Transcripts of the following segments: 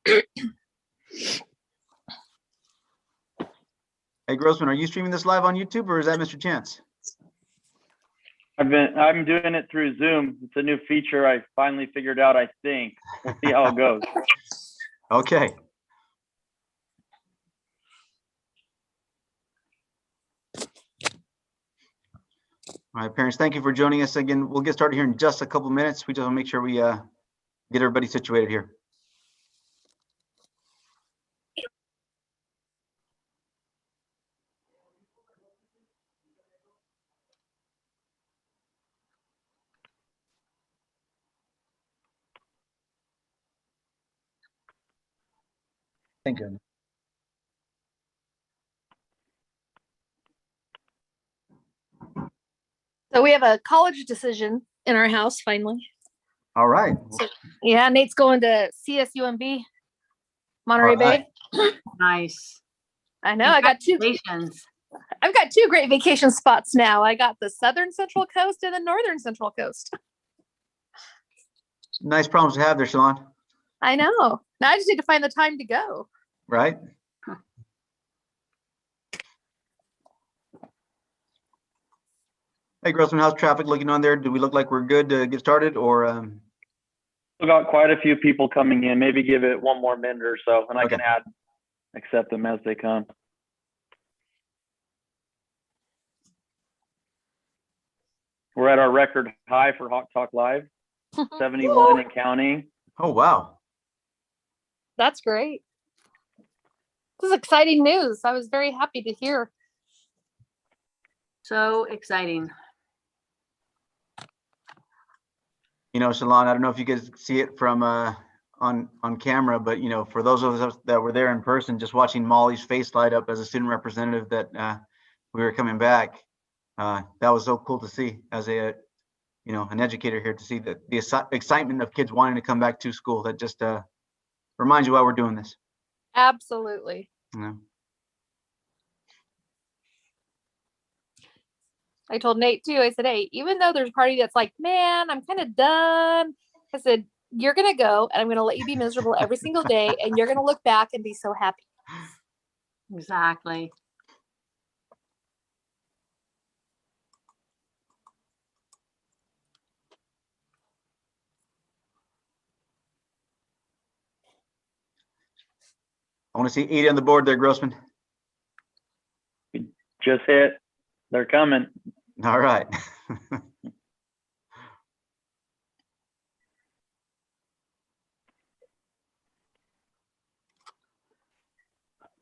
Hey, Grossman, are you streaming this live on YouTube or is that Mr. Chance? I'm doing it through Zoom. It's a new feature I finally figured out, I think. We'll see how it goes. Okay. All right, parents, thank you for joining us again. We'll get started here in just a couple minutes. We just want to make sure we get everybody situated here. Thank you. So we have a college decision in our house finally. All right. So, yeah, Nate's going to CSUMB, Monterey Bay. Nice. I know. I've got two great vacation spots now. I got the southern Central Coast and the northern Central Coast. Nice problems to have there, Shalon. I know. Now I just need to find the time to go. Right. Hey, Grossman, how's traffic looking on there? Do we look like we're good to get started, or? We've got quite a few people coming in. Maybe give it one more minute or so, and I can accept them as they come. We're at our record high for Hawk Talk Live, 71 and counting. Oh, wow. That's great. This is exciting news. I was very happy to hear. So exciting. You know, Shalon, I don't know if you guys see it from on camera, but you know, for those of us that were there in person, just watching Molly's face light up as a student representative that we were coming back, that was so cool to see as a, you know, an educator here, to see that the excitement of kids wanting to come back to school. That just reminds you why we're doing this. Absolutely. Yeah. I told Nate too, I said, hey, even though there's a party that's like, man, I'm kind of done. I said, you're going to go and I'm going to let you be miserable every single day. And you're going to look back and be so happy. Exactly. I want to see 80 on the board there, Grossman. Just hit. They're coming. All right.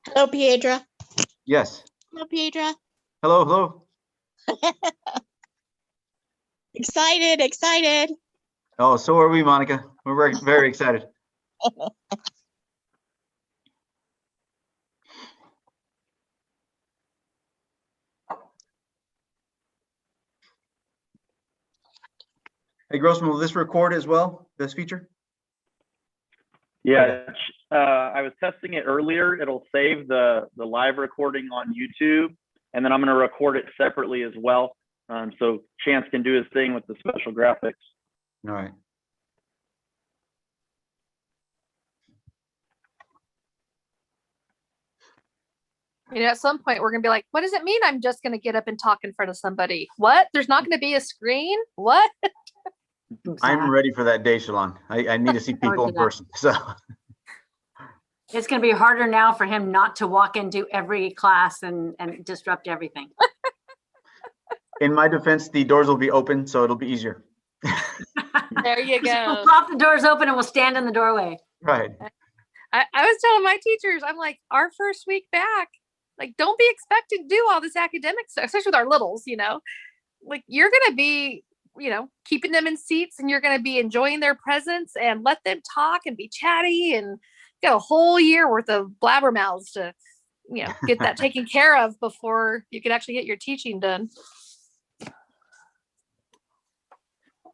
Hello, Piedra. Yes. Hello, Piedra. Hello, hello. Excited. Oh, so are we, Monica. We're very, very excited. Hey, Grossman, will this record as well, this feature? Yeah, I was testing it earlier. It'll save the live recording on YouTube, and then I'm going to record it separately as well. So Chance can do his thing with the special graphics. All right. You know, at some point we're going to be like, what does it mean? I'm just going to get up and talk in front of somebody. What? There's not going to be a screen? What? I'm ready for that day, Shalon. I need to see people in person. So It's going to be harder now for him not to walk into every class and disrupt everything. in my defense, the doors will be open, so it'll be easier. There you go. We'll prop the doors open and we'll stand in the doorway. Right. I was telling my teachers, I'm like, our first week back, like, don't be expected to do all this academic stuff, especially with our littles, you know, like you're going to be, you know, keeping them in seats and you're going to be enjoying their presence and let them talk and be chatty and get a whole year worth of blabbermouths to, you know, get that taken care of before you can actually get your teaching done.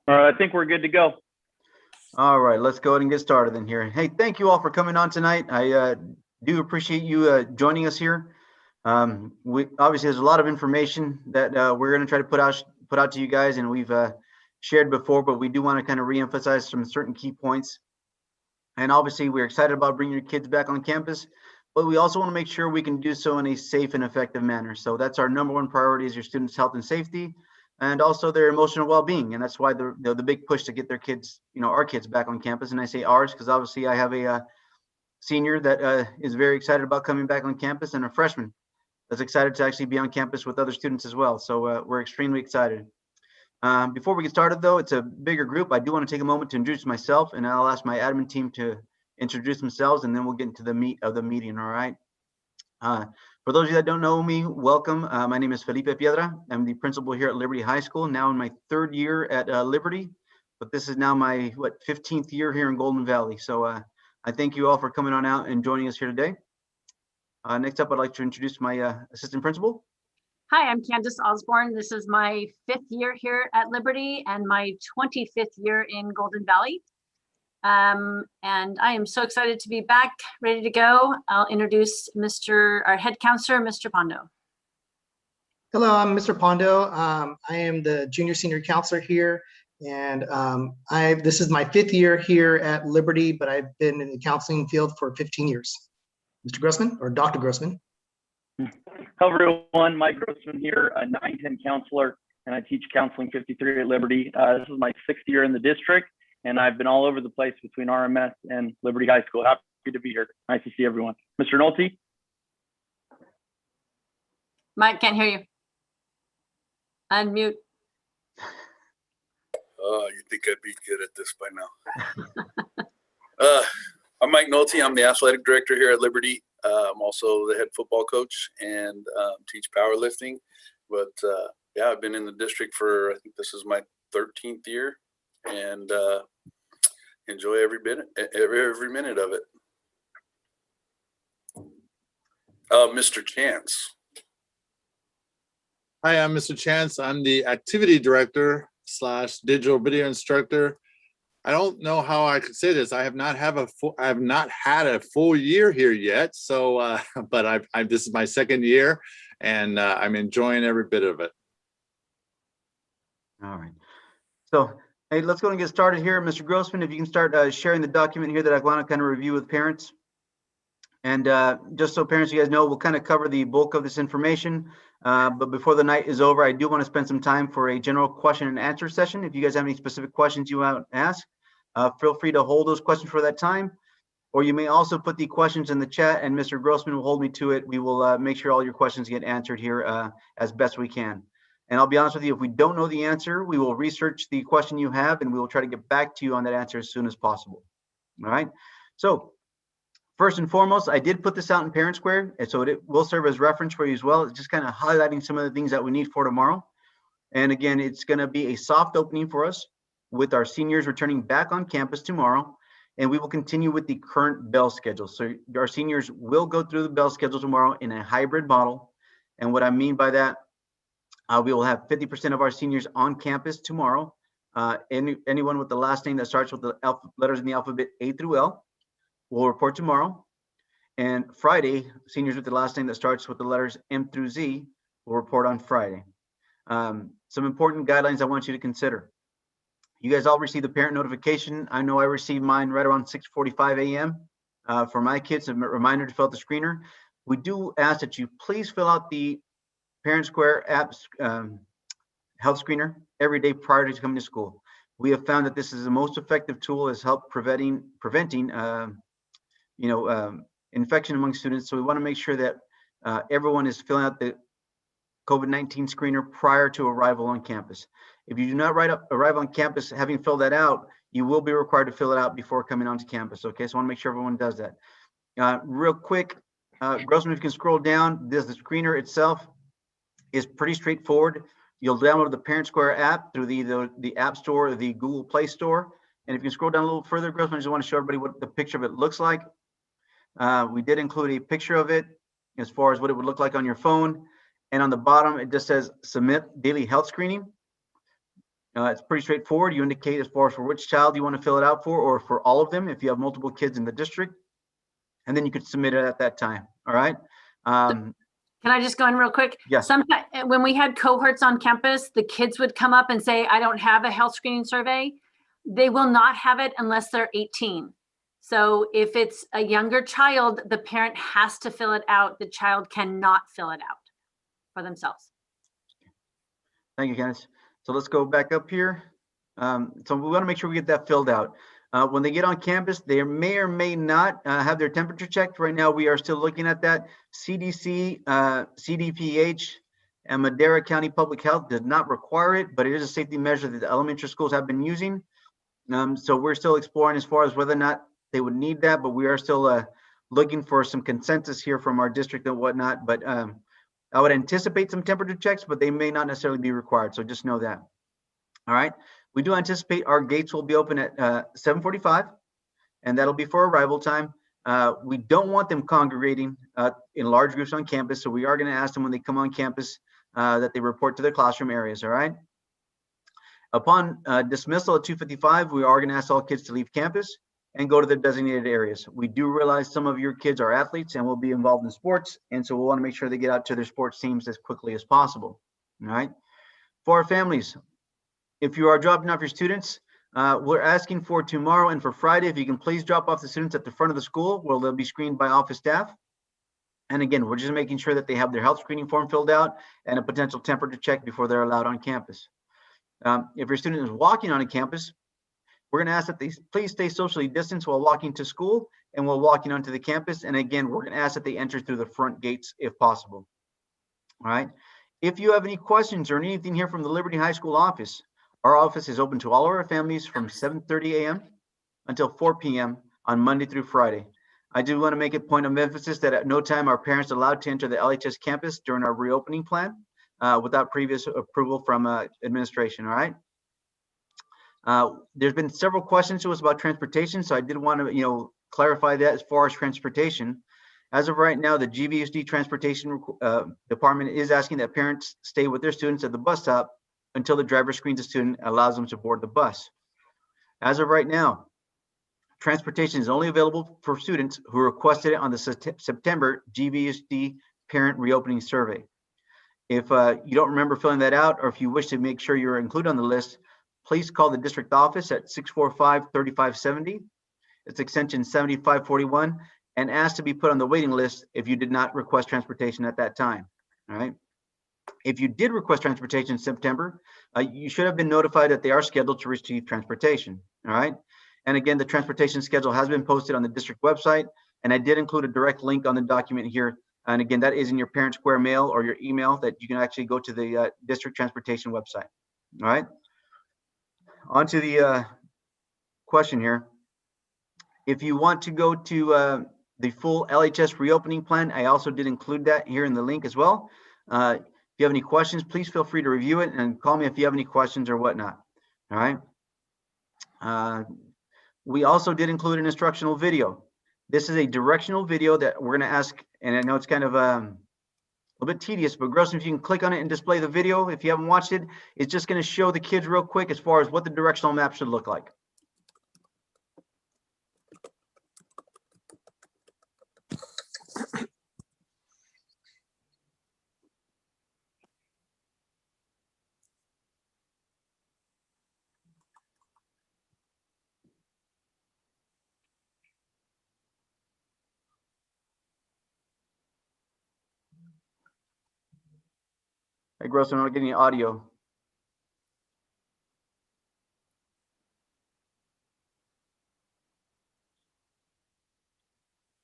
All right, I think we're good to go. All right, let's go ahead and get started then here. Hey, thank you all for coming on tonight. I do appreciate you joining us here. We obviously there's a lot of information that we're going to try to put out to you guys, and we've shared before, but we do want to kind of reemphasize some certain key points. And obviously, we're excited about bringing your kids back on campus, but we also want to make sure we can do so in a safe and effective manner. So that's our number one priority, is your students' health and safety, and also their emotional well-being. And that's why the big push to get their kids, our kids back on campus. And I say ours because obviously I have a senior that is very excited about coming back on campus, and a freshman that's excited to actually be on campus with other students as well. So we're extremely excited. Before we get started, though, it's a bigger group. I do want to take a moment to introduce myself, and I'll ask my admin team to introduce themselves, and then we'll get into the meat of the meeting. All right. For those of you that don't know me, welcome. My name is Felipe Piedra. I'm the principal here at Liberty High School, now in my 3rd year at Liberty, but this is now my 15th year here in Golden Valley. So I thank you all for coming on out and joining us here today. Next up, I'd like to introduce my assistant principal. Hi, I'm Candace Osborne. This is my 5th year here at Liberty and my 25th year in Golden Valley. And I am so excited to be back, ready to go. I'll introduce our head counselor, Mr. Pondo. Hello, I'm Mr. Pondo. I am the junior senior counselor here, and this is my 5th year here at Liberty, but I've been in the counseling field for 15 years. Mr. Grossman, or Dr. Grossman. Hello, everyone. Mike Grossman here, a 910 counselor, and I teach counseling 53 at Liberty. This is my 6th year in the district, and I've been all over the place between RMS and Liberty High School. Happy to be here. Nice to see everyone. Mr. Nolte? Mike, can't hear you. Unmute. Oh, you think I'd be good at this by now. I'm Mike Nolte. I'm the athletic director here at Liberty. I'm also the head football coach and teach powerlifting. But yeah, I've been in the district for, I think this is my 13th year, and enjoy every minute of it. Mr. Chance. Hi, I'm Mr. Chance. I'm the activity director / digital video instructor. I don't know how I could say this. I have not had a full year here yet. So, but this is my 2nd year, and I'm enjoying every bit of it. All right. So, hey, let's go and get started here. Mr. Grossman, if you can start sharing the document here that I want to kind of review with parents. And just so parents, you guys know, we'll kind of cover the bulk of this information. But before the night is over, I do want to spend some time for a general question and answer session. If you guys have any specific questions you want to ask, feel free to hold those questions for that time. Or you may also put the questions in the chat, and Mr. Grossman will hold me to it. We will make sure all your questions get answered here as best we can. And I'll be honest with you, if we don't know the answer, we will research the question you have, and we will try to get back to you on that answer as soon as possible. All right. So first and foremost, I did put this out in Parent Square, and so it will serve as reference for you as well. It's just kind of highlighting some of the things that we need for tomorrow. And again, it's going to be a soft opening for us with our seniors returning back on campus tomorrow, and we will continue with the current bell schedule. So our seniors will go through the bell schedule tomorrow in a hybrid model. And what I mean by that, we will have 50% of our seniors on campus tomorrow. Anyone with the last name that starts with the letters in the alphabet A through L will report tomorrow. And Friday, seniors with the last name that starts with the letters M through Z will report on Friday. Some important guidelines I want you to consider. You guys all received the parent notification. I know I received mine right around 6:45 a.m. For my kids, a reminder to fill out the screener. We do ask that you please fill out the Parent Square app health screener every day prior to coming to school. We have found that this is the most effective tool as help preventing infection among students. So we want to make sure that everyone is filling out the COVID-19 screener prior to arrival on campus. If you do not arrive on campus having filled that out, you will be required to fill it out before coming onto campus. Okay, so I want to make sure everyone does that. Real quick, Grossman, if you can scroll down, the screener itself is pretty straightforward. You'll download the Parent Square app through the App Store or the Google Play Store. And if you can scroll down a little further, Grossman, I just want to show everybody what the picture of it looks like. We did include a picture of it as far as what it would look like on your phone. And on the bottom, it just says submit daily health screening. It's pretty straightforward. You indicate as far as for which child you want to fill it out for, or for all of them if you have multiple kids in the district. And then you could submit it at that time. All right. Can I just go in real quick? Yes. Sometimes when we had cohorts on campus, the kids would come up and say, I don't have a health screening survey. They will not have it unless they're 18. So if it's a younger child, the parent has to fill it out. The child cannot fill it out for themselves. Thank you, Candice. So let's go back up here. So we want to make sure we get that filled out. When they get on campus, they may or may not have their temperature checked. Right now, we are still looking at that. CDC, CDPH, and Madera County Public Health does not require it, but it is a safety measure that the elementary schools have been using. So we're still exploring as far as whether or not they would need that, but we are still looking for some consensus here from our district and whatnot. But I would anticipate some temperature checks, but they may not necessarily be required. So just know that. All right. We do anticipate our gates will be open at 7:45, and that'll be for arrival time. We don't want them congregating in large groups on campus, so we are going to ask them when they come on campus that they report to their classroom areas. All right. Upon dismissal at 2:55, we are going to ask all kids to leave campus and go to their designated areas. We do realize some of your kids are athletes and will be involved in sports, and so we'll want to make sure they get out to their sports teams as quickly as possible. All right. For our families, if you are dropping off your students, we're asking for tomorrow and for Friday, if you can please drop off the students at the front of the school where they'll be screened by office staff. And again, we're just making sure that they have their health screening form filled out and a potential temperature check before they're allowed on campus. If your student is walking on a campus, we're going to ask that they please stay socially distanced while walking to school and while walking onto the campus. And again, we're going to ask that they enter through the front gates if possible. All right. If you have any questions or anything here from the Liberty High School office, our office is open to all of our families from 7:30 a.m. until 4 p.m. on Monday through Friday. I do want to make a point of emphasis that at no time are parents allowed to enter the LHS campus during our reopening plan without previous approval from administration. All right. There's been several questions to us about transportation, so I did want to, clarify that as far as transportation. As of right now, the GVSD transportation department is asking that parents stay with their students at the bus stop until the driver screens a student and allows them to board the bus. As of right now, transportation is only available for students who requested it on the September GVSD parent reopening survey. If you don't remember filling that out, or if you wish to make sure you're included on the list, please call the district office at 645-3570. It's extension 7541, and ask to be put on the waiting list if you did not request transportation at that time. All right. If you did request transportation in September, you should have been notified that they are scheduled to receive transportation. All right. And again, the transportation schedule has been posted on the district website, and I did include a direct link on the document here. And again, that is in your Parent Square mail or your email that you can actually go to the district transportation website. All right. On to the question here. If you want to go to the full LHS reopening plan, I also did include that here in the link as well. If you have any questions, please feel free to review it and call me if you have any questions or whatnot. All right. We also did include an instructional video. This is a directional video that we're going to ask, and I know it's kind of a little bit tedious, but Grossman, if you can click on it and display the video, if you haven't watched it, it's just going to show the kids real quick as far as what the directional map should look like. Hey, Grossman, I'm not getting any audio.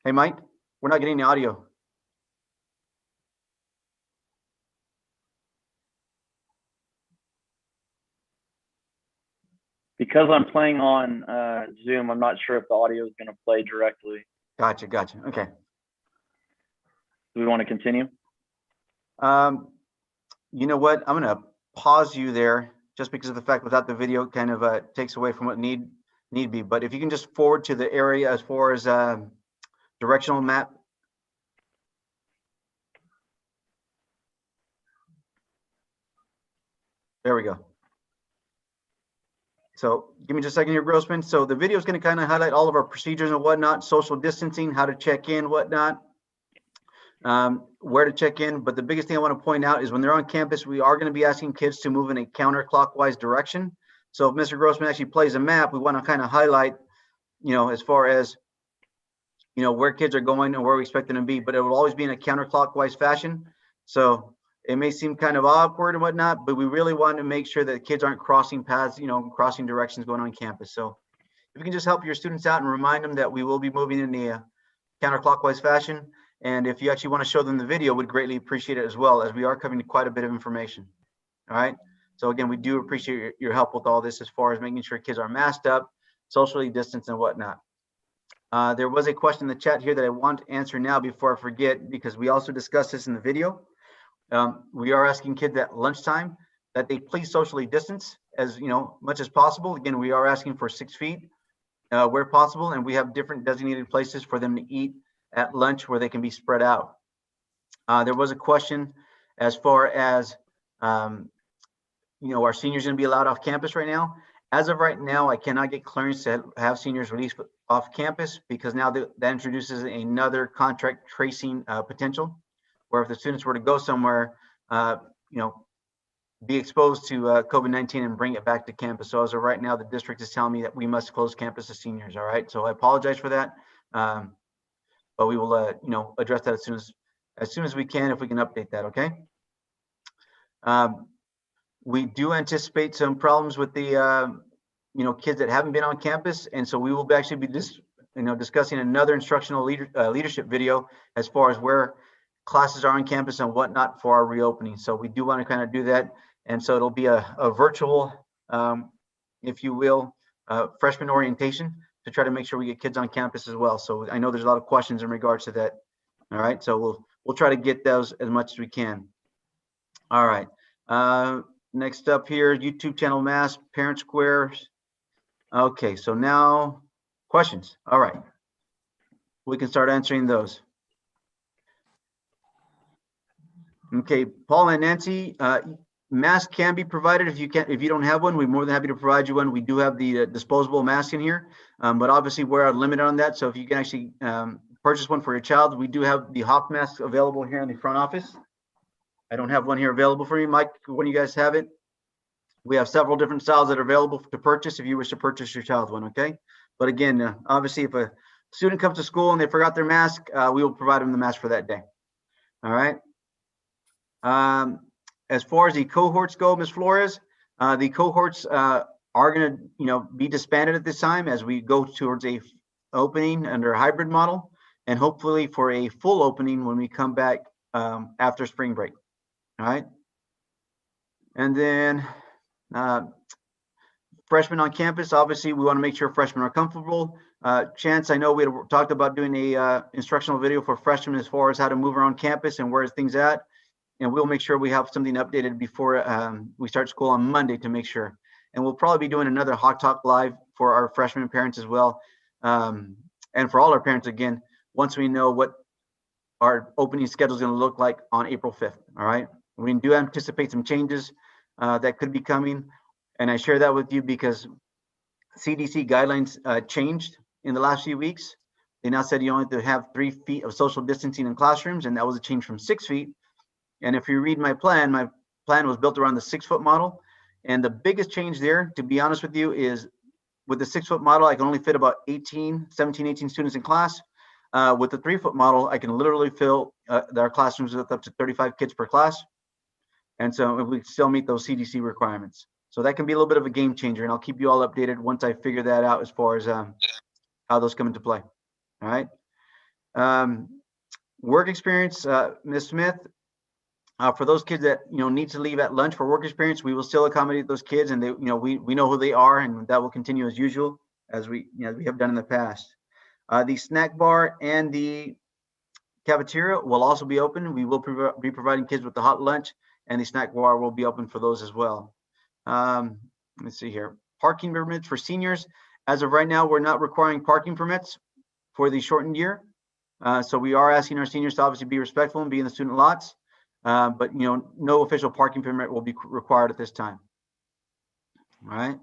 Hey, Mike, we're not getting any audio. Because I'm playing on Zoom, I'm not sure if the audio is going to play directly. Gotcha. Okay. Do we want to continue? You know what? I'm going to pause you there just because of the fact without the video kind of takes away from what need be. But if you can just forward to the area as far as directional map. There we go. So give me just a second here, Grossman. So the video is going to kind of highlight all of our procedures and whatnot, social distancing, how to check in, whatnot, where to check in. But the biggest thing I want to point out is when they're on campus, we are going to be asking kids to move in a counterclockwise direction. So if Mr. Grossman actually plays a map, we want to kind of highlight, as far as where kids are going and where we expect them to be, but it will always be in a counterclockwise fashion. So it may seem kind of awkward and whatnot, but we really want to make sure that kids aren't crossing paths, crossing directions going on campus. So if you can just help your students out and remind them that we will be moving in the counterclockwise fashion. And if you actually want to show them the video, would greatly appreciate it as well, as we are covering quite a bit of information. All right. So again, we do appreciate your help with all this as far as making sure kids are masked up, socially distanced and whatnot. There was a question in the chat here that I want to answer now before I forget, because we also discussed this in the video. We are asking kids at lunchtime that they please socially distance as much as possible. Again, we are asking for 6 feet where possible, and we have different designated places for them to eat at lunch where they can be spread out. There was a question as far as are seniors going to be allowed off campus right now? As of right now, I cannot get clearance to have seniors released off campus, because now that introduces another contract tracing potential, where if the students were to go somewhere, be exposed to COVID-19 and bring it back to campus. So as of right now, the district is telling me that we must close campus to seniors. All right. So I apologize for that. But we will, address that as soon as we can, if we can update that. Okay. We do anticipate some problems with the, kids that haven't been on campus. And so we will actually be discussing another instructional leadership video as far as where classes are on campus and whatnot for our reopening. So we do want to kind of do that. And so it'll be a virtual, if you will, freshman orientation to try to make sure we get kids on campus as well. So I know there's a lot of questions in regards to that. All right. So we'll try to get those as much as we can. All right. Next up here, YouTube channel mask, parent squares. Okay, so now questions. All right, we can start answering those. Okay, Paul and Nancy, mask can be provided if you don't have one. We're more than happy to provide you one. We do have the disposable mask in here, but obviously we're limited on that. So if you can actually purchase one for your child, we do have the Hawk mask available here in the front office. I don't have one here available for you, Mike, when you guys have it. We have several different styles that are available to purchase if you wish to purchase your child one, okay? But again, obviously, if a student comes to school and they forgot their mask, we will provide them the mask for that day. All right. As far as the cohorts go, Ms. Flores, the cohorts are going to, be disbanded at this time as we go towards a opening under a hybrid model, and hopefully for a full opening when we come back after spring break. All right. And then freshmen on campus, obviously we want to make sure freshmen are comfortable. Chance, I know we had talked about doing a instructional video for freshmen as far as how to move around campus and where things at. And we'll make sure we have something updated before we start school on Monday to make sure. And we'll probably be doing another Hawk Talk live for our freshman parents as well. And for all our parents, again, once we know what our opening schedule is going to look like on April 5th. All right. We do anticipate some changes that could be coming. And I share that with you because CDC guidelines changed in the last few weeks. They now said you only have to have 3 feet of social distancing in classrooms, and that was a change from 6 feet. And if you read my plan was built around the 6-foot model. And the biggest change there, to be honest with you, is with the 6-foot model, I can only fit about 18 students in class. With the 3-foot model, I can literally fill our classrooms with up to 35 kids per class. And so we still meet those CDC requirements. So that can be a little bit of a game changer, and I'll keep you all updated once I figure that out as far as how those come into play. All right. Work experience, Ms. Smith, for those kids that need to leave at lunch for work experience, we will still accommodate those kids, and they, we know who they are, and that will continue as usual as we have done in the past. The snack bar and the cafeteria will also be open. We will be providing kids with the hot lunch, and the snack bar will be open for those as well. Let's see here. Parking permits for seniors. As of right now, we're not requiring parking permits for the shortened year. So we are asking our seniors to obviously be respectful and be in the student lots. But no official parking permit will be required at this time. All right.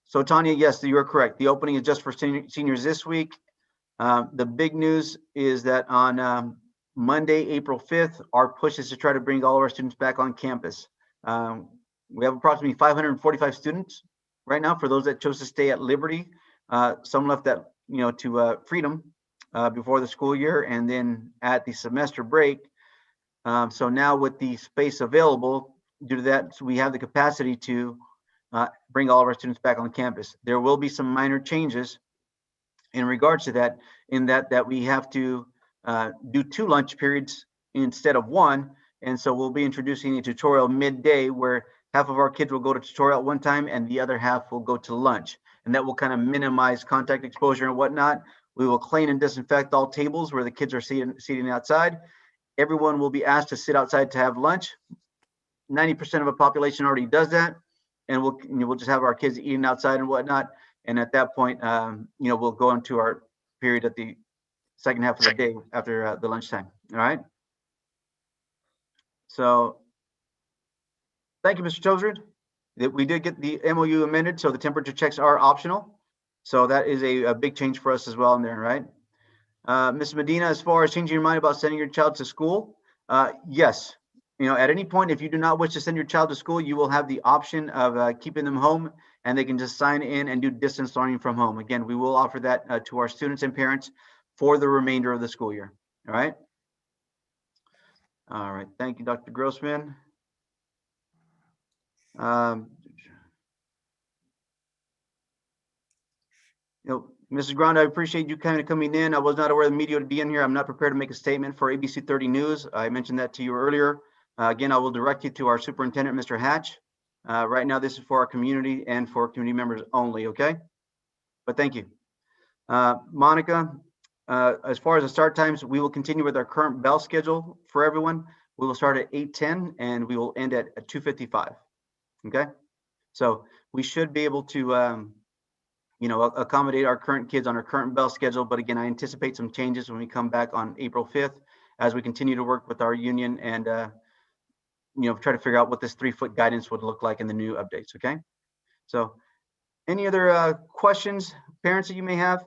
So Tanya, yes, you are correct. The opening is just for seniors this week. The big news is that on Monday, April 5th, our push is to try to bring all of our students back on campus. We have approximately 545 students right now for those that chose to stay at Liberty. Some left at to Freedom before the school year and then at the semester break. So now with the space available, due to that, so we have the capacity to bring all of our students back on campus. There will be some minor changes in regards to that, in that we have to do 2 lunch periods instead of 1. And so we'll be introducing a tutorial midday where half of our kids will go to tutorial at one time and the other half will go to lunch. And that will kind of minimize contact exposure and whatnot. We will clean and disinfect all tables where the kids are seating outside. Everyone will be asked to sit outside to have lunch. 90% of the population already does that. And we'll just have our kids eating outside and whatnot. And at that point, we'll go into our period at the second half of the day after the lunchtime. All right. So thank you, Mr. Tozer. We did get the MOU amended, so the temperature checks are optional. So that is a big change for us as well in there, right? Ms. Medina, as far as changing your mind about sending your child to school, yes. At any point, if you do not wish to send your child to school, you will have the option of keeping them home and they can just sign in and do distance learning from home. Again, we will offer that to our students and parents for the remainder of the school year. All right. All right. Thank you, Dr. Grossman. Mrs. Grande, I appreciate you kind of coming in. I was not aware the media would be in here. I'm not prepared to make a statement for ABC 30 News. I mentioned that to you earlier. Again, I will direct you to our superintendent, Mr. Hatch. Right now, this is for our community and for community members only, okay? But thank you. Monica, as far as the start times, we will continue with our current bell schedule for everyone. We will start at 8:10 and we will end at 2:55, okay? So we should be able to accommodate our current kids on our current bell schedule. But again, I anticipate some changes when we come back on April 5th as we continue to work with our union and try to figure out what this 3-foot guidance would look like in the new updates. Okay. So any other questions, parents, that you may have?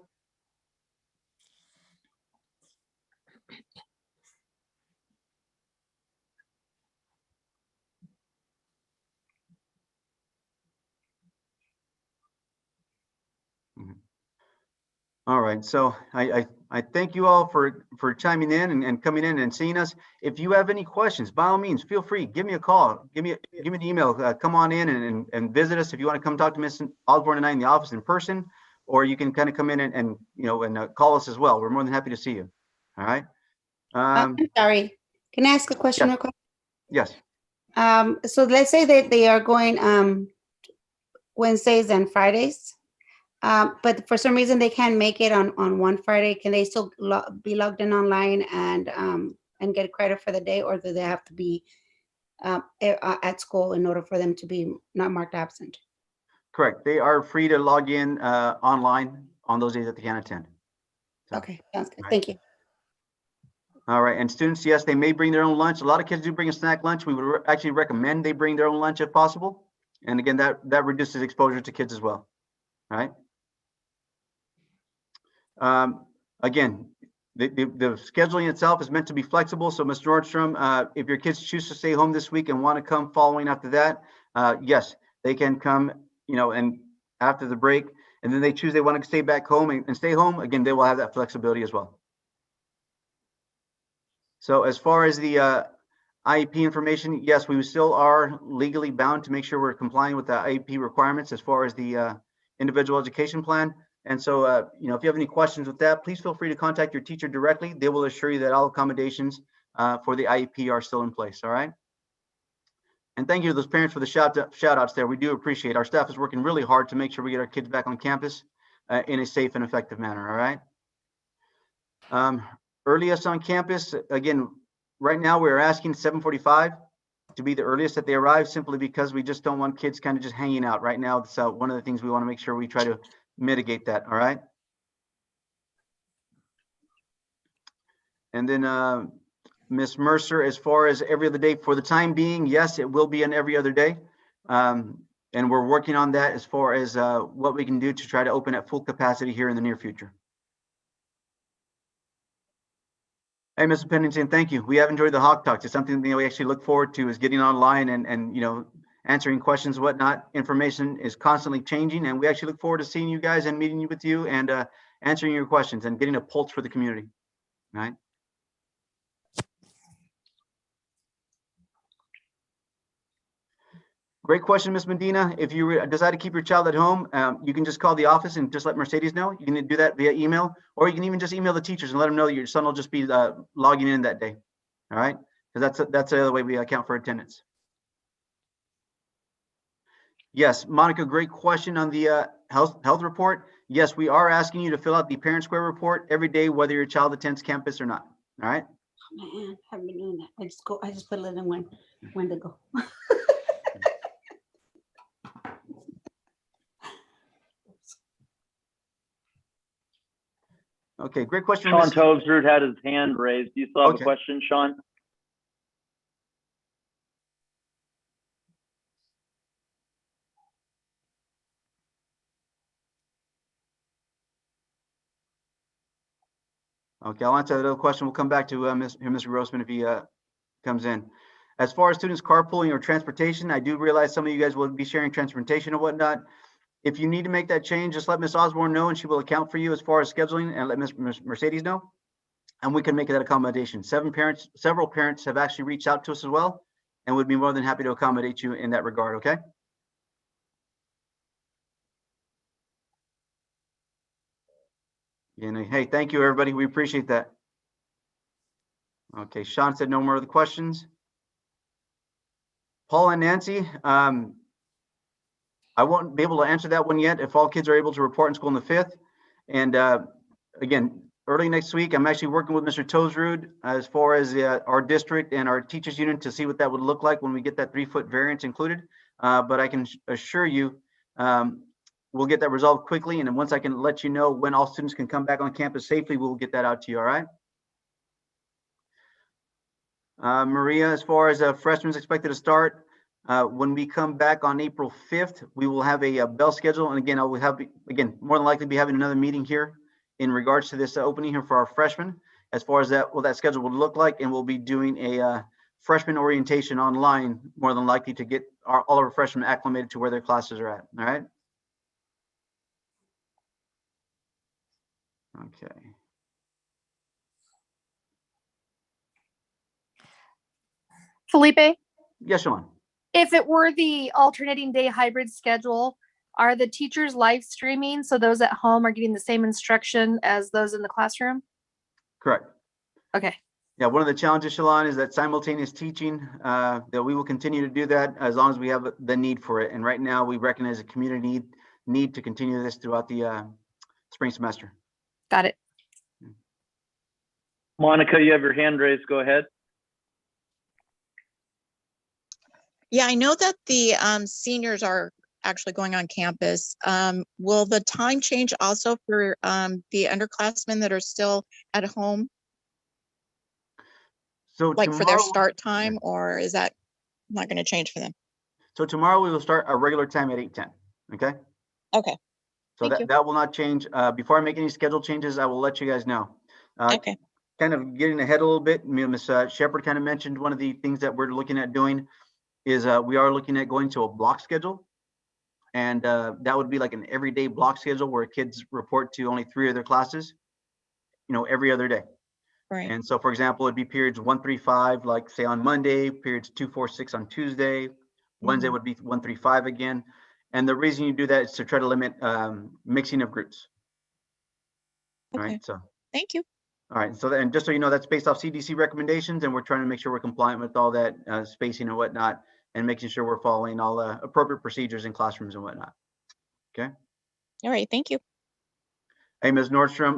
All right, so I thank you all for chiming in and coming in and seeing us. If you have any questions, by all means, feel free. Give me a call. Give me an email. Come on in and visit us if you want to come talk to Ms. Osborne and I in the office in person, or you can kind of come in and call us as well. We're more than happy to see you. All right. I'm sorry. Can I ask a question real quick? Yes. So let's say that they are going Wednesdays and Fridays, but for some reason they can't make it on one Friday. Can they still be logged in online and get credit for the day, or do they have to be at school in order for them to be not marked absent? Correct. They are free to log in online on those days that they can attend. So, okay, sounds good. Right. Thank you. All right, and students, yes, they may bring their own lunch. A lot of kids do bring a snack lunch. We would actually recommend they bring their own lunch if possible. And again, that reduces exposure to kids as well. All right. Again, the scheduling itself is meant to be flexible. So Ms. Nordstrom, if your kids choose to stay home this week and want to come following after that, yes, they can come, and after the break, and then they choose they want to stay back home and stay home, again, they will have that flexibility as well. So as far as the IEP information, yes, we still are legally bound to make sure we're complying with the IEP requirements as far as the individual education plan. And so, if you have any questions with that, please feel free to contact your teacher directly. They will assure you that all accommodations for the IEP are still in place. All right. And thank you to those parents for the shout outs there. We do appreciate. Our staff is working really hard to make sure we get our kids back on campus in a safe and effective manner. All right. Earliest on campus, again, right now we're asking 7:45 to be the earliest that they arrive, simply because we just don't want kids kind of just hanging out right now. So one of the things we want to make sure we try to mitigate that. All right. And then Ms. Mercer, as far as every other day for the time being, yes, it will be an every other day. And we're working on that as far as what we can do to try to open at full capacity here in the near future. Hey, Mr. Pennington, thank you. We have enjoyed the Hawk Talks. It's something that we actually look forward to, is getting online and answering questions, whatnot. Information is constantly changing, and we actually look forward to seeing you guys and meeting with you and answering your questions and getting a pulse for the community, right? Great question, Ms. Medina. If you decide to keep your child at home, you can just call the office and just let Mercedes know. You can do that via email, or you can even just email the teachers and let them know that your son will just be logging in that day. All right, because that's the other way we account for attendance. Yes, Monica, great question on the health report. Yes, we are asking you to fill out the Parent Square report every day, whether your child attends campus or not. All right. Man, I haven't been doing that. I just put it in when to go. Okay, great question. Sean Tovsrud had his hand raised. Do you still have a question, Sean? Okay, I'll answer that other question. We'll come back to Mr. Grossman if he comes in. As far as students carpooling or transportation, I do realize some of you guys will be sharing transportation and whatnot. If you need to make that change, just let Ms. Osborne know and she will account for you as far as scheduling, and let Ms. Mercedes know, and we can make that accommodation. Several parents have actually reached out to us as well, and would be more than happy to accommodate you in that regard, okay? And hey, thank you, everybody. We appreciate that. Okay, Sean said no more of the questions. Paul and Nancy, I won't be able to answer that one yet if all kids are able to report in school on the 5th. And again, early next week, I'm actually working with Mr. Tovsrud as far as our district and our teachers union to see what that would look like when we get that 3-foot variance included. But I can assure you, we'll get that resolved quickly. And then once I can let you know when all students can come back on campus safely, we'll get that out to you, all right? Maria, as far as freshmen expected to start, when we come back on April 5th, we will have a bell schedule. And again, I will have, more than likely be having another meeting here in regards to this opening here for our freshmen, as far as what that schedule would look like. And we'll be doing a freshman orientation online, more than likely, to get all of our freshmen acclimated to where their classes are at. All right. Okay. Felipe, Yes, Sean. if it were the alternating day hybrid schedule, are the teachers live streaming so those at home are getting the same instruction as those in the classroom? Correct. Okay. Yeah, one of the challenges, Shalon, is that simultaneous teaching, that we will continue to do that as long as we have the need for it. And right now we recognize a community need to continue this throughout the spring semester. Got it. Monica, you have your hand raised. Go ahead. Yeah, I know that the seniors are actually going on campus. Will the time change also for the underclassmen that are still at home? So like for their start time, or is that not going to change for them? So tomorrow we will start our regular time at 8:10. Okay. Okay. So that will not change. Before I make any schedule changes, I will let you guys know. Okay. Kind of getting ahead a little bit. Ms. Shepard kind of mentioned one of the things that we're looking at doing is we are looking at going to a block schedule. And that would be like an everyday block schedule where kids report to only 3 of their classes, every other day. Right. And so, for example, it'd be periods 1, 3, 5, like say on Monday, periods 2, 4, 6 on Tuesday, Wednesday would be 1, 3, 5 again. And the reason you do that is to try to limit mixing of groups. Okay. All right. So thank you. All right. So then, just so you know, that's based off CDC recommendations, and we're trying to make sure we're compliant with all that spacing and whatnot, and making sure we're following all the appropriate procedures in classrooms and whatnot. Okay. All right. Thank you. Hey, Ms. Nordstrom,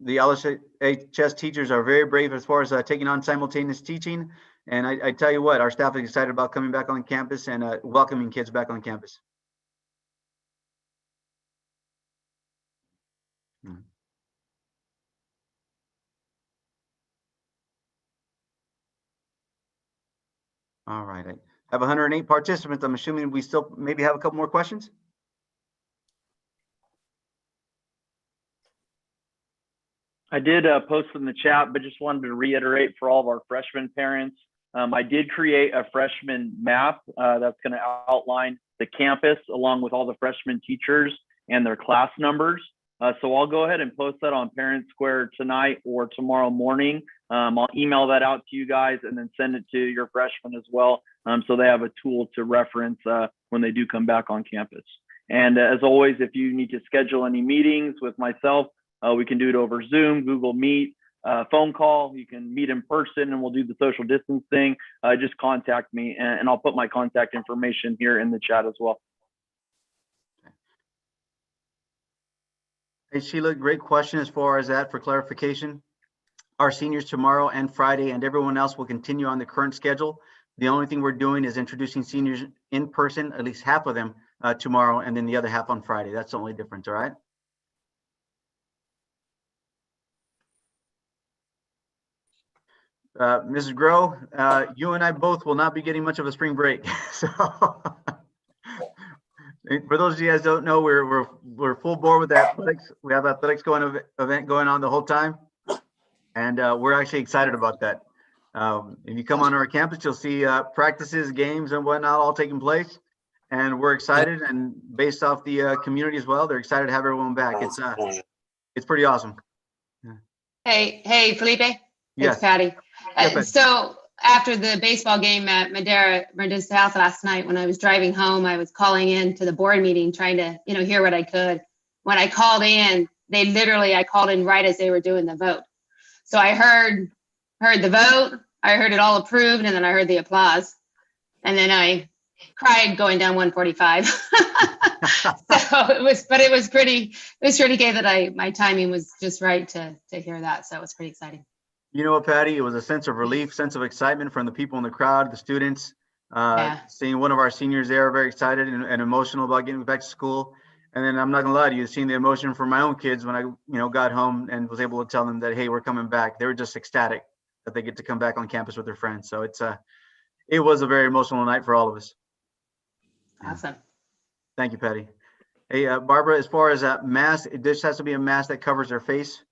the LSHS teachers are very brave as far as taking on simultaneous teaching. And I tell you what, our staff is excited about coming back on campus and welcoming kids back on campus. All right. I have 108 participants. I'm assuming we still maybe have a couple more questions. I did post in the chat, but just wanted to reiterate for all of our freshman parents. I did create a freshman map that's going to outline the campus along with all the freshman teachers and their class numbers. So I'll go ahead and post that on Parent Square tonight or tomorrow morning. I'll email that out to you guys and then send it to your freshmen as well, so they have a tool to reference when they do come back on campus. And as always, if you need to schedule any meetings with myself, we can do it over Zoom, Google Meet, phone call. You can meet in person and we'll do the social distance thing. Just contact me and I'll put my contact information here in the chat as well. Hey, Sheila, great question as far as that for clarification. Our seniors tomorrow and Friday and everyone else will continue on the current schedule. The only thing we're doing is introducing seniors in person, at least half of them tomorrow, and then the other half on Friday. That's the only difference, all right? Mrs. Grow, you and I both will not be getting much of a spring break. So for those of you guys don't know, we're full bore with athletics. We have athletics event going on the whole time. And we're actually excited about that. If you come on our campus, you'll see practices, games, and whatnot all taking place. And we're excited, and based off the community as well, they're excited to have everyone back. It's pretty awesome. Hey, Felipe. Yes. It's Patty. Yeah, Patty. So after the baseball game at Modesta House last night, when I was driving home, I was calling in to the board meeting, trying to, hear what I could. When I called in, I called in right as they were doing the vote. So I heard the vote, I heard it all approved, and then I heard the applause. And then I cried going down 145. So it was pretty good that my timing was just right to hear that. So it was pretty exciting. You know what, Patty? It was a sense of relief, sense of excitement from the people in the crowd, the students, seeing one of our seniors there, very excited and emotional about getting back to school. And then I'm not gonna lie to you, seeing the emotion from my own kids when I, got home and was able to tell them that, hey, we're coming back. They were just ecstatic that they get to come back on campus with their friends. So it was a very emotional night for all of us. Awesome. Thank you, Patty. Hey, Barbara, as far as that mask, it just has to be a mask that covers their face.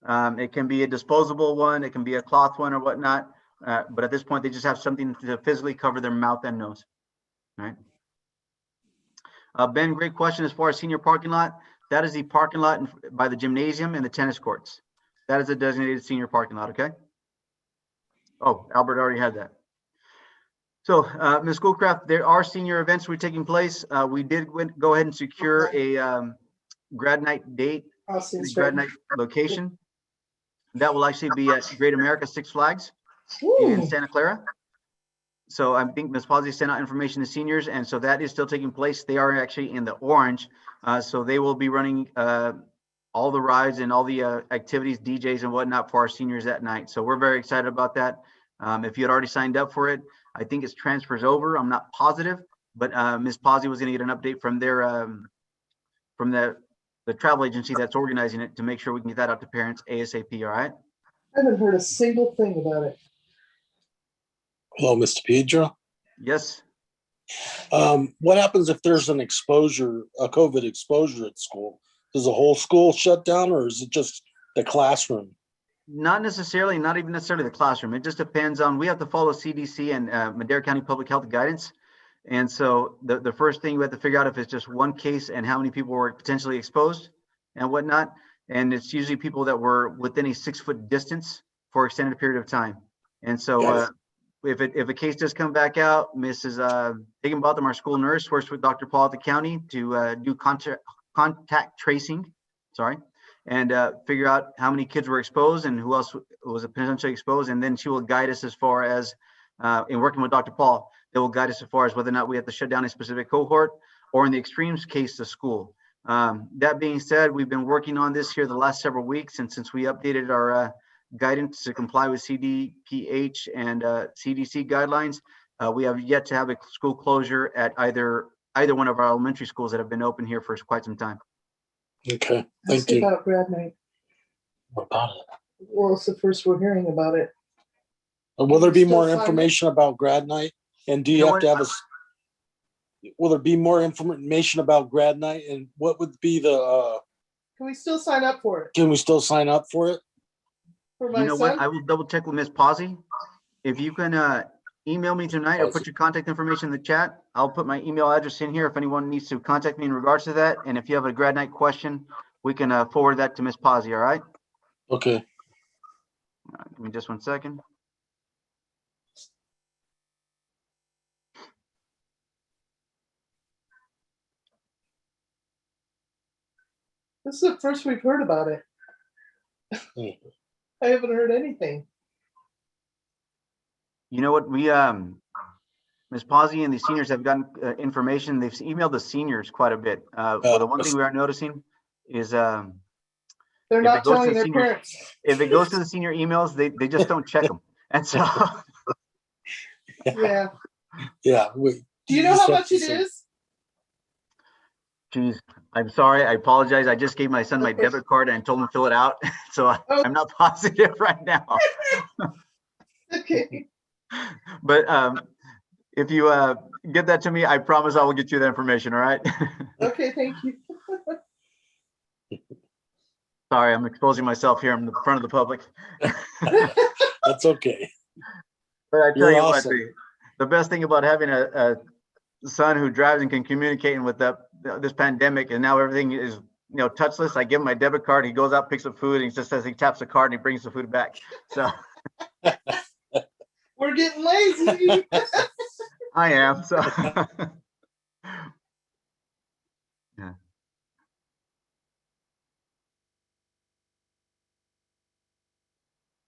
It can be a disposable one, it can be a cloth one or whatnot. But at this point, they just have something to physically cover their mouth and nose. All right. Ben, great question. As far as senior parking lot, that is the parking lot by the gymnasium and the tennis courts. That is a designated senior parking lot, okay? Oh, Albert already had that. So, Ms. Schoolcraft, there are senior events we're taking place. We did go ahead and secure a grad night date, grad night location. That will actually be at Great America Six Flags in Santa Clara. So I think Ms. Pazzi sent out information to seniors, and so that is still taking place. They are actually in the orange, so they will be running all the rides and all the activities, DJs and whatnot for our seniors that night. So we're very excited about that. If you had already signed up for it, I think it transfers over. I'm not positive, but Ms. Pazzi was going to get an update from their from the travel agency that's organizing it to make sure we can get that out to parents ASAP. All right. I haven't heard a single thing about it. Hello, Mr. Pedro. Yes. What happens if there's an exposure, a COVID exposure at school? Does the whole school shut down, or is it just the classroom? Not necessarily, not even necessarily the classroom. It just depends on, we have to follow CDC and Madera County Public Health guidance. And so the first thing we have to figure out if it's just one case and how many people were potentially exposed and whatnot. And it's usually people that were within a 6-foot distance for extended period of time. And so if a case does come back out, Mrs. Higginbotham, our school nurse, works with Dr. Paul at the county to do contact tracing, and figure out how many kids were exposed and who else was potentially exposed. And then she will guide us as far as, in working with Dr. Paul, they will guide us as far as whether or not we have to shut down a specific cohort or in the extremes case, the school. That being said, we've been working on this here the last several weeks. And since we updated our guidance to comply with CDPH and CDC guidelines, we have yet to have a school closure at either one of our elementary schools that have been open here for quite some time. Okay, thank you. About grad night. What about it? Well, it's the first we're hearing about it. Will there be Still more sign up? information about grad night? And do you have to have will there be more information about grad night? And what would be the, Can we still sign up for it? can we still sign up for it? For my You know son? what? I will double check with Ms. Pazzi. If you can email me tonight or put your contact information in the chat, I'll put my email address in here if anyone needs to contact me in regards to that. And if you have a grad night question we can forward that to Ms. Pazzi, all right? Okay. Give me just 1 second. This is the first we've heard about it. I haven't heard anything. You know what, we Ms. Pazzi and the seniors have gotten information. They've emailed the seniors quite a bit. Well, the one thing we are noticing is They're if not it goes to telling the their senior, parents. if it goes to the senior emails, they just don't check them. And so, Yeah. Yeah. Do you know how much it is? geez, I'm sorry. I apologize. I just gave my son my debit card and told him to fill it out. So I'm not positive right now. Okay. But if you get that to me, I promise I will get you that information. All right. Okay, thank you. Sorry, I'm exposing myself here in the front of the public. That's okay. But I tell You're you awesome. what, the best thing about having a son who drives and can communicate with this pandemic, and now everything is touchless. I give him my debit card. He goes out, picks up food, and he just says he taps the card and he brings the food back. So We're getting lazy. I am. So yeah.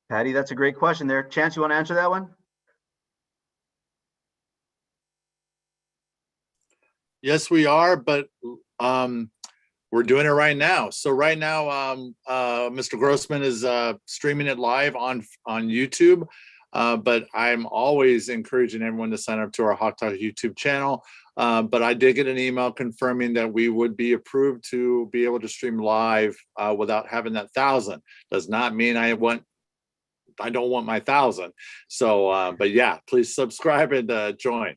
Patty, that's a great question there. Chance, you want to answer that one? Yes, we are, but we're doing it right now. So right now, Mr. Grossman is streaming it live on YouTube. But I'm always encouraging everyone to sign up to our Hawk Talk YouTube channel. But I did get an email confirming that we would be approved to be able to stream live without having that 1,000. Does not mean I don't want my 1,000. So, but yeah, please subscribe and join.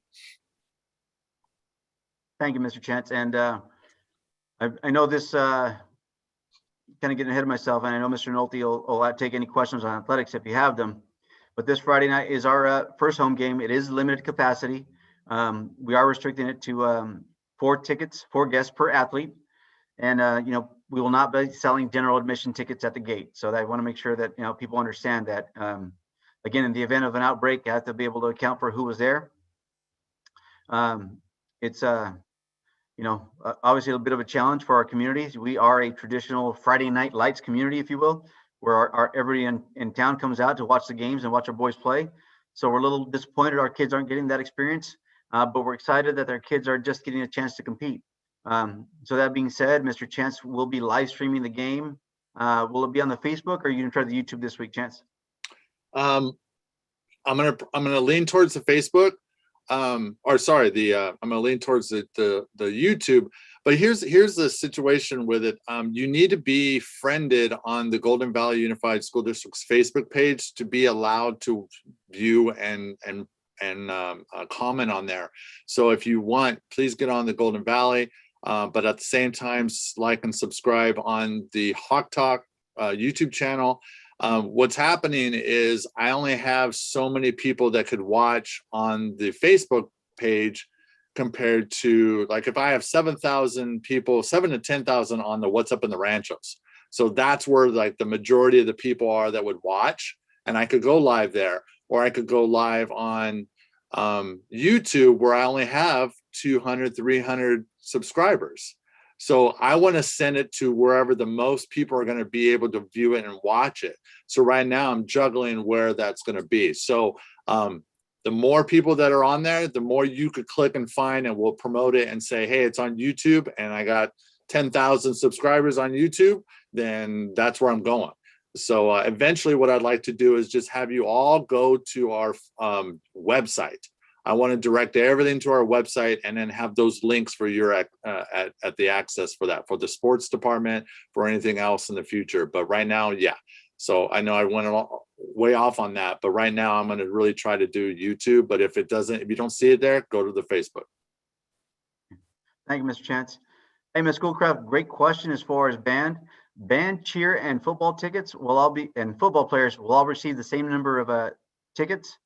Thank you, Mr. Chance. And I know this kind of getting ahead of myself, and I know Mr. Nolte will take any questions on athletics if you have them. But this Friday night is our first home game. It is limited capacity. We are restricting it to 4 tickets, 4 guests per athlete. And, we will not be selling general admission tickets at the gate. So I want to make sure that, people understand that, again, in the event of an outbreak, you have to be able to account for who was there. It's, obviously a bit of a challenge for our communities. We are a traditional Friday night lights community, if you will, where everybody in town comes out to watch the games and watch our boys play. So we're a little disappointed our kids aren't getting that experience, but we're excited that their kids are just getting a chance to compete. So that being said, Mr. Chance will be live streaming the game. Will it be on the Facebook, or are you gonna try the YouTube this week, Chance? I'm gonna lean towards the Facebook. I'm gonna lean towards the YouTube. But here's the situation with it. You need to be friended on the Golden Valley Unified School District's Facebook page to be allowed to view and comment on there. So if you want, please get on the Golden Valley. But at the same time, like and subscribe on the Hawk Talk YouTube channel. What's happening is I only have so many people that could watch on the Facebook page compared to, like, if I have 7,000 people, 7 to 10,000 on the What's Up in the Ranchos. So that's where like the majority of the people are that would watch, and I could go live there, or I could go live on YouTube where I only have 200, 300 subscribers. So I want to send it to wherever the most people are going to be able to view it and watch it. So right now I'm juggling where that's going to be. So the more people that are on there, the more you could click and find, and we'll promote it and say, hey, it's on YouTube and I got 10,000 subscribers on YouTube, then that's where I'm going. So eventually what I'd like to do is just have you all go to our website. I want to direct everything to our website and then have those links for your at the access for that, for the sports department, for anything else in the future. But right now, yeah. So I know I went way off on that, but right now I'm going to really try to do YouTube. But if you don't see it there, go to the Facebook. Thank you, Mr. Chance. Hey, Ms. Schoolcraft, great question as far as band, cheer, and football tickets will all be, and football players will all receive the same number of tickets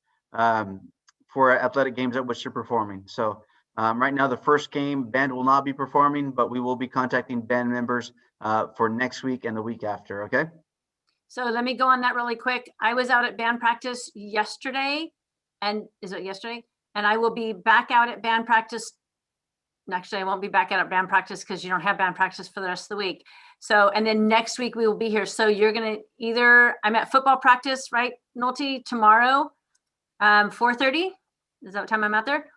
for athletic games at which they're performing. So Right now, the first game, band will not be performing, but we will be contacting band members for next week and the week after, okay? So let me go on that really quick. I was out at band practice yesterday, and is it yesterday? And I will be back out at band practice. Actually, I won't be back out at band practice because you don't have band practice for the rest of the week. So, and then next week we will be here. So you're gonna I'm at football practice, right, Nolte, tomorrow, 4:30. Is that what time I'm out there?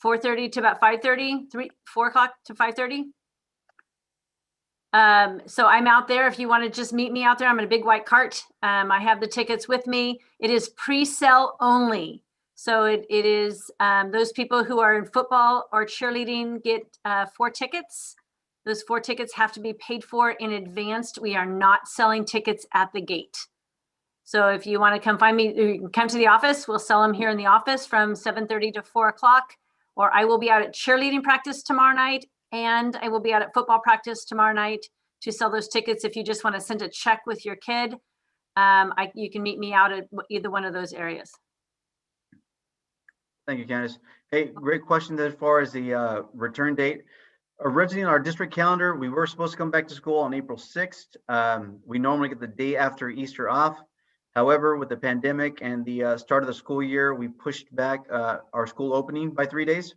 4:30 to about 5:30, 4 o'clock to 5:30. So I'm out there. If you want to just meet me out there, I'm in a big white cart. I have the tickets with me. It is pre-sale only. So it is those people who are in football or cheerleading get 4 tickets. Those 4 tickets have to be paid for in advance. We are not selling tickets at the gate. So if you want to come find me, you can come to the office. We'll sell them here in the office from 7:30 to 4 o'clock. Or I will be out at cheerleading practice tomorrow night, and I will be out at football practice tomorrow night to sell those tickets. If you just want to send a check with your kid, you can meet me out at either one of those areas. Thank you, Candace. Hey, great question as far as the return date. Originally on our district calendar, we were supposed to come back to school on April 6th. We normally get the day after Easter off. However, with the pandemic and the start of the school year, we pushed back our school opening by 3 days.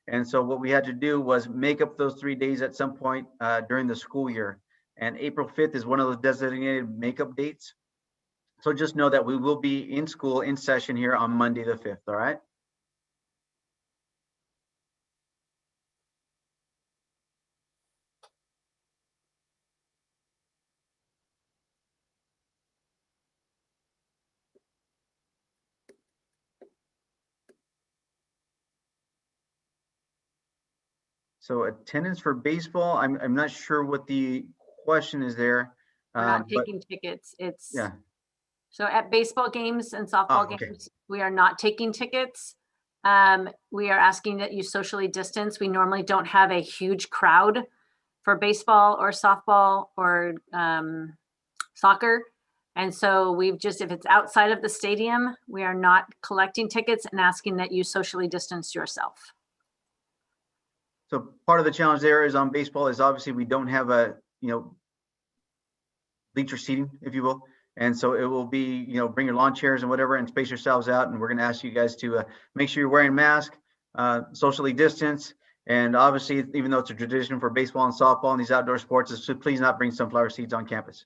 And so what we had to do was make up those 3 days at some point during the school year. And April 5th is one of those designated makeup dates. So just know that we will be in school in session here on Monday the 5th, all right? So attendance for baseball, I'm not sure what the question is there. We're not But taking tickets. It's yeah, so at baseball games and softball okay. games, we are not taking tickets. We are asking that you socially distance. We normally don't have a huge crowd for baseball or softball or soccer. And so we've just, if it's outside of the stadium, we are not collecting tickets and asking that you socially distance yourself. So part of the challenge there is on baseball is obviously we don't have a, bleacher seating, if you will. And so it will be, bring your lawn chairs and whatever and space yourselves out. And we're going to ask you guys to make sure you're wearing a mask, socially distance. And obviously, even though it's a tradition for baseball and softball and these outdoor sports, is to please not bring sunflower seeds on campus.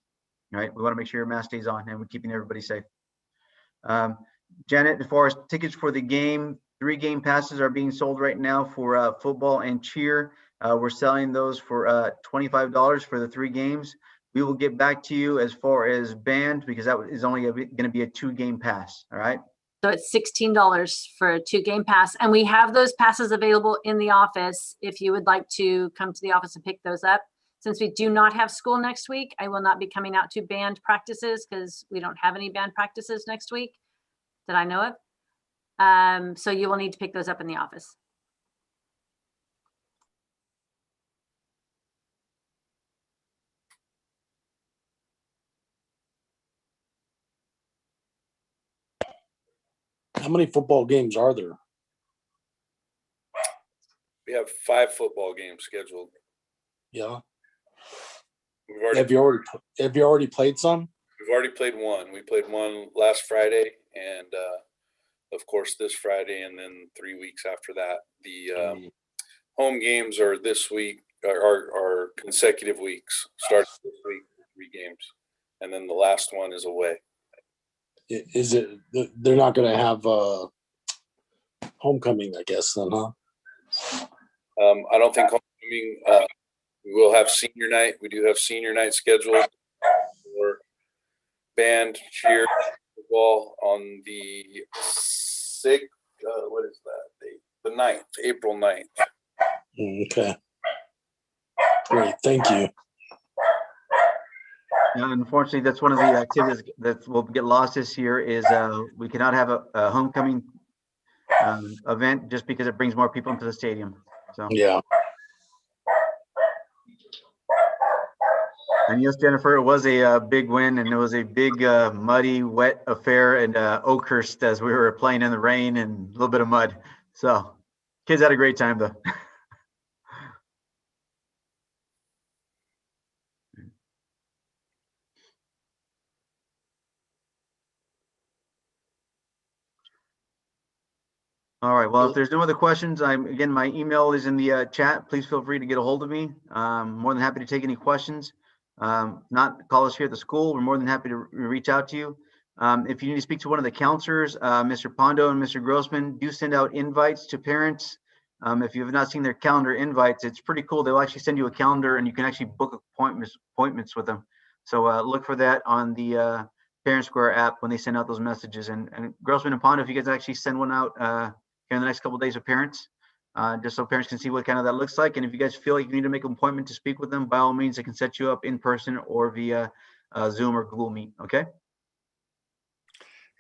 All right. We want to make sure your mask stays on and we're keeping everybody safe. Janet, as far as tickets for the game, 3 game passes are being sold right now for football and cheer. We're selling those for $25 for the 3 games. We will get back to you as far as band because that is only going to be a 2 game pass. All right. So it's $16 for a 2 game pass. And we have those passes available in the office if you would like to come to the office and pick those up. Since we do not have school next week, I will not be coming out to band practices because we don't have any band practices next week that I know of. So you will need to pick those up in the office. How many football games are there? We have 5 football games scheduled. Yeah. We've already Have you already played some? We've already played one. We played one last Friday, and of course this Friday, and then 3 weeks after that. The home games are this week, are consecutive weeks. Starts this week, 3 games, and then the last one is away. Is it? They're not going to have homecoming, I guess, then, huh? I don't think homecoming. We will have senior night. We do have senior night scheduled for band, cheer, football on the 6th. What is that date? The 9th, April 9th. Okay. Great. Thank you. Now, unfortunately, that's one of the activities that will get lost this year is we cannot have a homecoming event just because it brings more people into the stadium. So Yeah. And yes, Jennifer, it was a big win, and it was a big muddy, wet affair in Oakhurst as we were playing in the rain and a little bit of mud. So Kids had a great time though. All right. Well, if there's no other questions, again, my email is in the chat. Please feel free to get a hold of me. More than happy to take any questions. Not call us here at the school. We're more than happy to reach out to you. If you need to speak to one of the counselors, Mr. Pondo and Mr. Grossman do send out invites to parents. If you have not seen their calendar invites, it's pretty cool. They'll actually send you a calendar and you can actually book appointments with them. So look for that on the Parent Square app when they send out those messages. And Grossman and Pondo, if you guys actually send one out here in the next couple of days of parents, just so parents can see what kind of that looks like. And if you guys feel like you need to make an appointment to speak with them, by all means, they can set you up in person or via Zoom or Google Meet. Okay.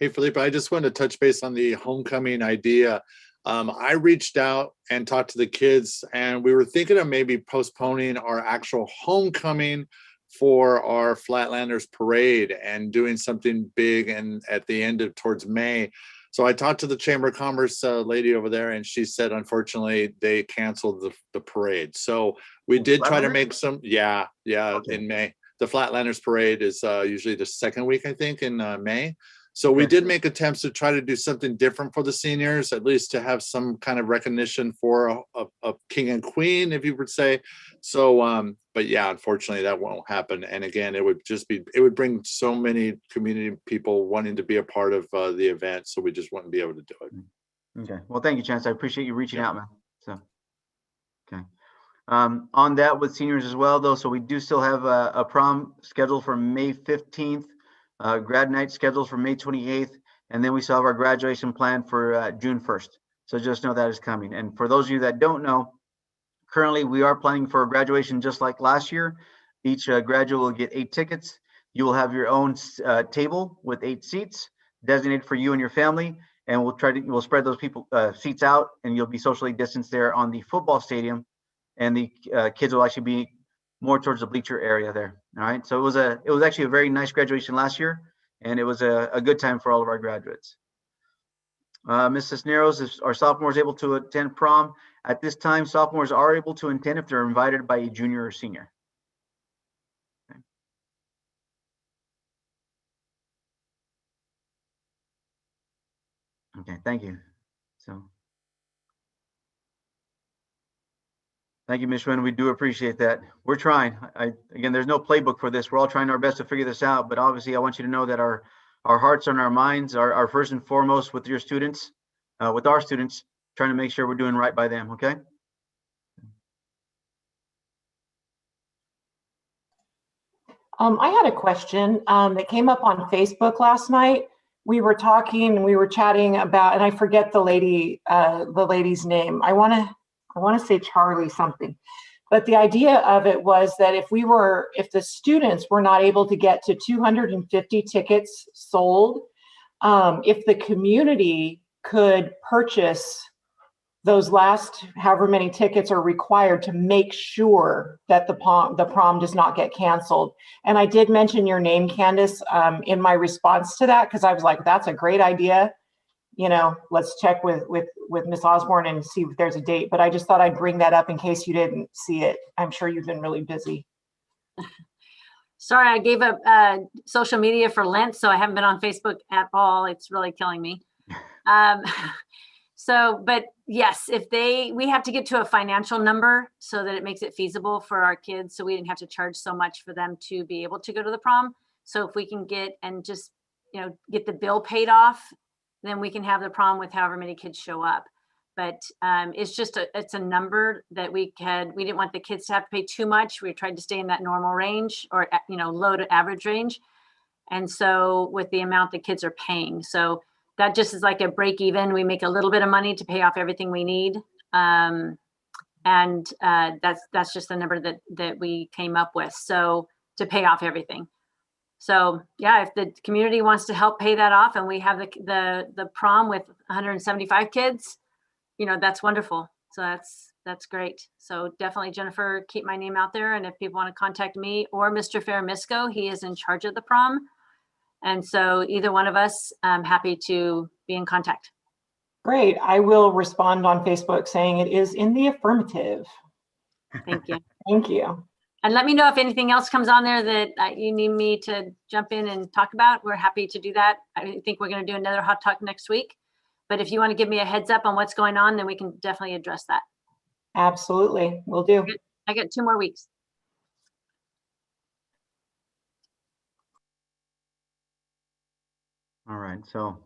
Hey, Felipe, I just wanted to touch base on the homecoming idea. I reached out and talked to the kids, and we were thinking of maybe postponing our actual homecoming for our Flatlanders parade and doing something big and at the end of towards May. So I talked to the Chamber of Commerce lady over there, and she said, unfortunately, they canceled the parade. So we did try to make some, yeah, okay. In May. The Flatlanders parade is usually the second week, I think, in May. So we did make attempts to try to do something different for the seniors, at least to have some kind of recognition for a king and queen, if you would say. So, but yeah, unfortunately, that won't happen. And again, it would bring so many community people wanting to be a part of the event. So we just wouldn't be able to do it. Okay. Well, thank you, Chance. I appreciate you reaching out, man. So, okay. On that with seniors as well, though, so we do still have a prom scheduled for May 15th. Grad night scheduled for May 28th, and then we still have our graduation plan for June 1st. So just know that is coming. And for those of you that don't know, currently we are planning for a graduation just like last year. Each graduate will get 8 tickets. You will have your own table with 8 seats designated for you and your family, and we'll spread those seats out, and you'll be socially distanced there on the football stadium, and the kids will actually be more towards the bleacher area there. All right. So it was actually a very nice graduation last year, and it was a good time for all of our graduates. Ms. Cisneros, are sophomores able to attend prom? At this time, sophomores are able to attend if they're invited by a junior or senior. Okay. Okay, thank you. So. Thank you, Ms. Schwinn. We do appreciate that. We're trying. Again, there's no playbook for this. We're all trying our best to figure this out. But obviously, I want you to know that our hearts and our minds are first and foremost with your students, with our students, trying to make sure we're doing right by them. Okay. I had a question that came up on Facebook last night. We were talking, we were chatting about, and I forget the lady's name. I want to say Charlie something, but the idea of it was that if the students were not able to get to 250 tickets sold, if the community could purchase those last however many tickets are required to make sure that the prom does not get canceled. And I did mention your name, Candace, in my response to that, because I was like, that's a great idea. You know, let's check with Miss Osborne and see if there's a date. But I just thought I'd bring that up in case you didn't see it. I'm sure you've been really busy. Sorry, I gave up social media for Lent, so I haven't been on Facebook at all. It's really killing me. But yes, we have to get to a financial number so that it makes it feasible for our kids. So we didn't have to charge so much for them to be able to go to the prom. So if we can get the bill paid off, then we can have the prom with however many kids show up. But it's a number that we didn't want the kids to have to pay too much. We tried to stay in that normal range or, low to average range. And so with the amount the kids are paying. So that just is like a break even. We make a little bit of money to pay off everything we need. That's just the number that we came up with. So to pay off everything. So yeah, if the community wants to help pay that off and we have the prom with 175 kids, that's wonderful. So that's great. So definitely, Jennifer, keep my name out there. And if people want to contact me or Mr. Faramisco, he is in charge of the prom. And so either one of us, I'm happy to be in contact. Great. I will respond on Facebook saying it is in the affirmative. Thank you. Thank you. And let me know if anything else comes on there that you need me to jump in and talk about. We're happy to do that. I think we're going to do another hot talk next week. But if you want to give me a heads up on what's going on, then we can definitely address that. Absolutely. Will do. I got 2 more weeks. All right. So,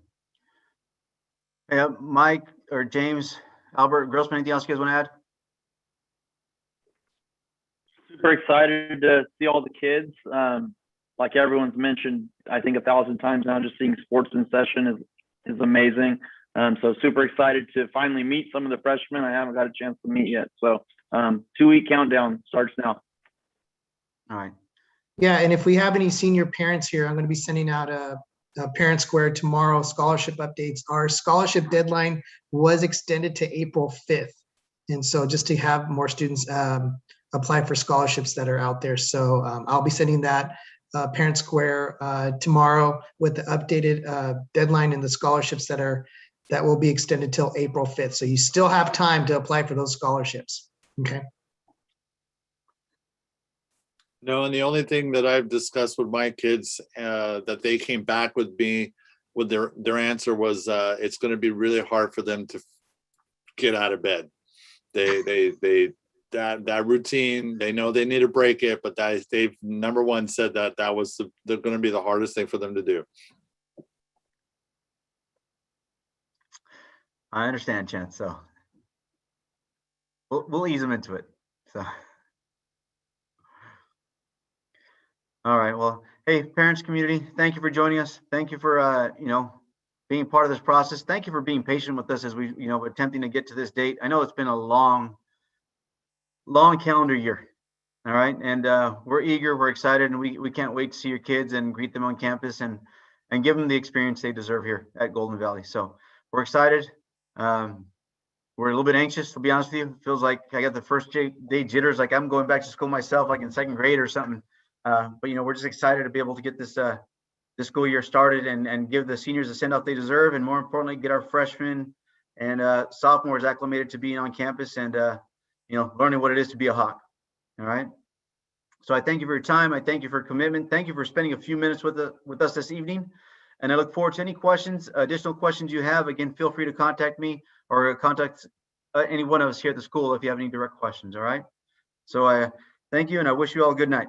Mike or James, Albert, Grossman, anything else you guys want to add? Super excited to see all the kids. Like everyone's mentioned, I think 1,000 times now, just seeing sports in session is amazing. So super excited to finally meet some of the freshmen I haven't got a chance to meet yet. So 2-week countdown starts now. All right. Yeah, and if we have any senior parents here, I'm going to be sending out a Parent Square tomorrow scholarship updates. Our scholarship deadline was extended to April 5th. And so just to have more students apply for scholarships that are out there. So I'll be sending that Parent Square tomorrow with the updated deadline and the scholarships that will be extended till April 5th. So you still have time to apply for those scholarships. Okay. No, and the only thing that I've discussed with my kids that they came back with me with their answer was it's going to be really hard for them to get out of bed. That routine, they know they need to break it, but they've number one said that was they're going to be the hardest thing for them to do. I understand, Chance. So we'll ease them into it. So. All right. Well, hey, parents, community, thank you for joining us. Thank you for, being part of this process. Thank you for being patient with us as we, attempting to get to this date. I know it's been a long calendar year. All right. And we're eager, we're excited, and we can't wait to see your kids and greet them on campus and give them the experience they deserve here at Golden Valley. So we're excited. We're a little bit anxious, to be honest with you. It feels like I got the first day jitters, like I'm going back to school myself, like in 2nd grade or something. But we're just excited to be able to get this school year started and give the seniors the send off they deserve, and more importantly, get our freshmen and sophomores acclimated to being on campus and learning what it is to be a Hawk. All right. So I thank you for your time. I thank you for your commitment. Thank you for spending a few minutes with us this evening, and I look forward to any additional questions you have. Again, feel free to contact me or contact any one of us here at the school if you have any direct questions. All right. So I thank you, and I wish you all a good night.